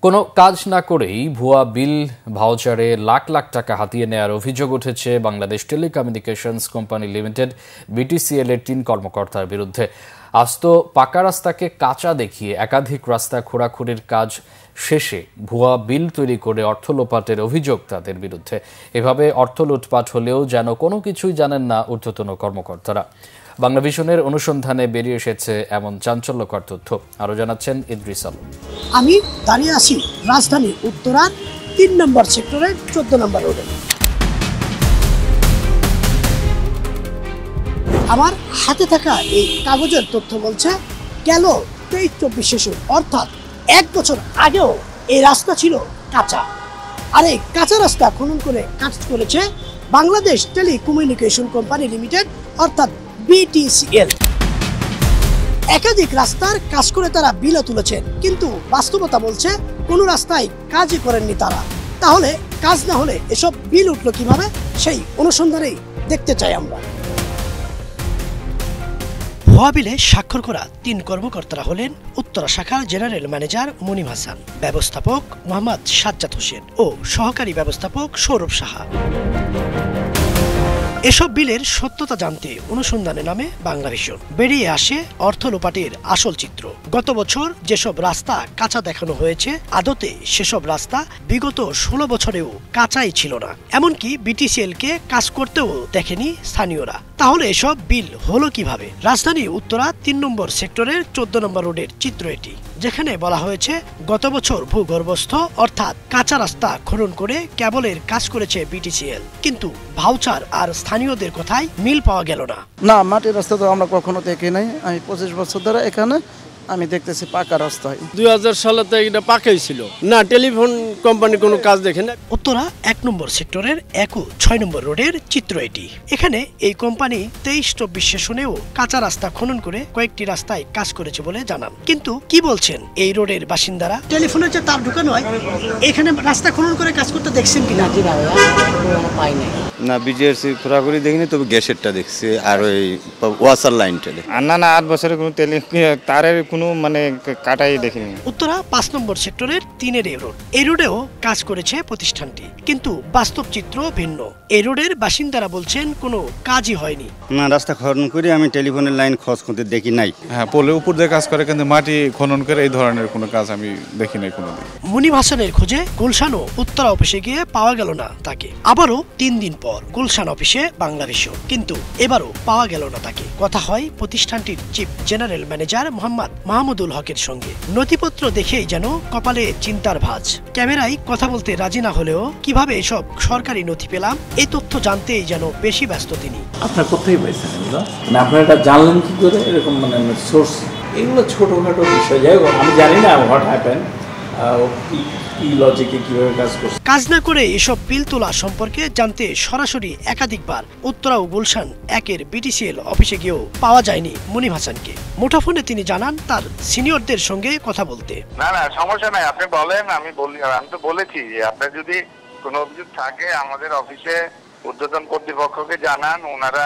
কোনো কাজ না করেই ভুয়া বিল ভাউচারে লাখ লাখ টাকা হাতিয়ে নেওয়ার অভিযোগ উঠেছে Bangladesh telecommunications company limited BTCL এর ৩ কর্মকর্তার বিরুদ্ধে। আস্ত পাকা রাস্তাকে কাঁচা দেখিয়ে একাধিক রাস্তা খোঁড়াখুড়ির কাজ শেষে ভুয়া বিল তৈরি করে অর্থ লোপাটের অভিযোগ তাদের বিরুদ্ধে। এভাবে অর্থ লুটপাট হলেও যেন কোনো কিছুই জানেন না ঊর্ধ্বতন কর্মকর্তারা। বাংলাভিশনের অনুসন্ধানে বেরিয়ে এসেছে এমন চাঞ্চল্যকর তথ্য। আরও জানাচ্ছেন ইদ্রিস আলম। আমি দাঁড়িয়ে আছি রাজধানীর উত্তরার ৩ নম্বর সেক্টরের ১৪ নম্বর রোডে। আমার হাতে থাকা এই কাগজের তথ্য বলছে গেল ২৩-২৪ শেষে অর্থাৎ ১ বছর আগেও এই রাস্তা ছিল কাঁচা। আর এই কাঁচা রাস্তা খনন করে কাজ করেছে বাংলাদেশ টেলিকমিউনিকেশন কোম্পানি লিমিটেড অর্থাৎ বিটিসিএল। একাধিক রাস্তার কাজ করে তারা বিলও তুলেছেন, কিন্তু বাস্তবতা বলছে কোনো রাস্তায় কাজই করেননি তারা। তাহলে কাজ না হলে এসব বিল উঠলো কিভাবে, সেই অনুসন্ধানেই দেখতে চাই আমরা। ভুয়া বিলে স্বাক্ষর করা ৩ কর্মকর্তারা হলেন উত্তরা শাখার জেনারেল ম্যানেজার মুনিম হাসান, ব্যবস্থাপক মোহাম্মদ সাজ্জাদ হোসেন ও সহকারী ব্যবস্থাপক সৌরভ সাহা। এসব বিলের সত্যতা জানতে অনুসন্ধানে নামে বাংলাভিশন। বেরিয়ে আসে অর্থ লোপাটের আসল চিত্র। গত বছর যেসব রাস্তা কাঁচা দেখানো হয়েছে, আদতে সেসব রাস্তা বিগত ১৬ বছরেও কাঁচাই ছিল না। এমনকি বিটিসিএল কে কাজ করতেও দেখেনি স্থানীয়রা। তাহলে এসব বিল হলো কিভাবে? রাজধানী উত্তরা ৩ নম্বর সেক্টরের ১৪ নম্বর রোডের চিত্র এটি, যেখানে বলা হয়েছে গত বছর ভূগর্ভস্থ অর্থাৎ কাঁচা রাস্তা খনন করে কেবলের কাজ করেছে বিটিসিএল, কিন্তু ভাউচার আর স্থানীয়দের কথায় মিল পাওয়া গেল না। না, মাটির রাস্তা তো আমরা কখনো দেখি নাই। আমি ২৫ বছর ধরে এখানে আমি দেখতেছি পাকা রাস্তায়। ২০০০ সালে তো এটা পাকাই ছিল না, টেলিফোন কোম্পানি কোনো কাজ দেখে না। উত্তরা ১ নম্বর সেক্টরের ৬ নম্বর রোডের চিত্র এটি। এখানে এই কোম্পানি ২৩-২৪ সেশনেও কাঁচা রাস্তা খনন করে কয়েকটি রাস্তায় কাজ করেছে বলে জানান। কিন্তু কি বলছেন এই রোডের বাসিন্দারা? টেলিফোনের যে তার ঢুকানো হয়, এখানে রাস্তা খনন করে কাজ করতে দেখছেন কিনা? পাই নাই না, বিজিআরসি খোরাখুরি দেখিনি, তবে গ্যাসেরটা দেখছি আর ওই ওয়াসার লাইন টেলে। না ৮ বছরের কোনো তারের কোনো কাটাই দেখিনি। উত্তরা ৫ নম্বর সেক্টরের ৩-এর এই রোড। এই রোডেও কাজ করেছে প্রতিষ্ঠানটি, কিন্তু বাস্তব চিত্র ভিন্ন। এই রোডের বাসিন্দারা বলছেন কোনো কাজই হয়নি। না, রাস্তা খনন করে আমি টেলিফোনের লাইন খোঁজ করতে দেখি নাই। হ্যাঁ, পোলের উপর দিয়ে কাজ করে, কিন্তু মাটি খনন করে এই ধরনের কোনো কাজ আমি দেখি নাই কোনোদিন। মুনিম হাসানের খোঁজে গুলশান ও উত্তরা অফিসে গিয়ে পাওয়া গেল না তাকে। আবারও ৩ দিন পর গুলশান অফিসে বাংলাভিশন, কিন্তু এবারও পাওয়া গেল না তাকে। কথা হয় প্রতিষ্ঠানটির chief general manager Mohammad Mahmudul হকের সঙ্গে। নথিপত্র দেখেই যেন কপালে চিন্তার ভাঁজ। ক্যামেরায় কথা বলতে রাজি না হলেও কিভাবে এসব সরকারি নথি পেলাম, এই তথ্য জানতেই যেন বেশি ব্যস্ত তিনি। আপনার কোথায় পাইছেন এগুলো? আপনারা এটা জানলেন কি করে? এরকম সোর্স, এগুলো ছোটখাটো বিষয়। যাই হোক, আমি জানি না হোয়াট হ্যাপেন, কি লজিকে কিভাবে কাজ করছে। কাজ না করে এসব বিল তোলা সম্পর্কে জানতে সরাসরি একাধিকবার উত্তরা ও গুলশান ১-এর বিটিসিএল অফিসে গিয়েও পাওয়া যায়নি মুনিম হাসানকে। মুঠোফোনে তিনি জানান তার সিনিয়রদের সঙ্গে কথা বলতে। না সমস্যা নাই, আপনি বলেন, আমি তো বলেছি যে আপনার যদি কোনো অভিযোগ থাকে আমাদের অফিসে ঊর্ধ্বতন কর্তৃপক্ষকে জানান, ওনারা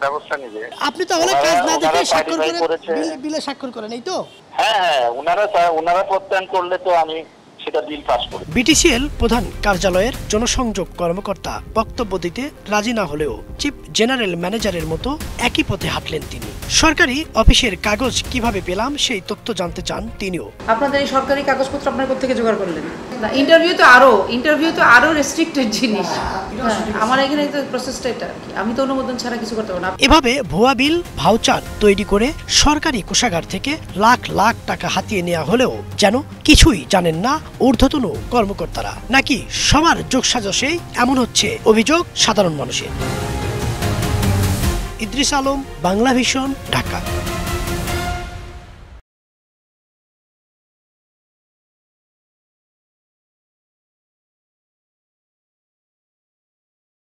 ব্যবস্থা নেবে। আপনি তাহলে কাজ না দেখে স্বাক্ষর করে বিলে স্বাক্ষর করেন, এই তো? হ্যাঁ, ওনারা প্রত্যয়ন করলে তো আমি সেটা বিল পাস করি। বিটিসিএল প্রধান কার্যালয়ের জনসংযোগ কর্মকর্তা বক্তব্য দিতে রাজি না হলেও চিফ জেনারেল ম্যানেজারের মতো একই পথে হাঁটলেন তিনি। সরকারি অফিসের কাগজ কিভাবে পেলাম সেই তথ্য জানতে চান তিনিও। আপনাদের এই সরকারি কাগজপত্র আপনারা কোথা জোগাড় করলেন? না, ইন্টারভিউ তো আরো রেস্ট্রিক্টেড জিনিস। আমার এখানে তো প্রসেসটা এটা, আমি তো অনুমোদন ছাড়া কিছু করতে পারবো না। এভাবে ভুয়া বিল ভাউচার তৈরি করে সরকারি কোষাগার থেকে লাখ লাখ টাকা হাতিয়ে নেওয়া হলেও যেন কিছুই জানেন না ঊর্ধ্বতন কর্মকর্তারা। নাকি সবার যোগসাজশেই এমন হচ্ছে অভিযোগ সাধারণ মানুষের। ইদ্রিস আলম, বাংলাভিশন, ঢাকা।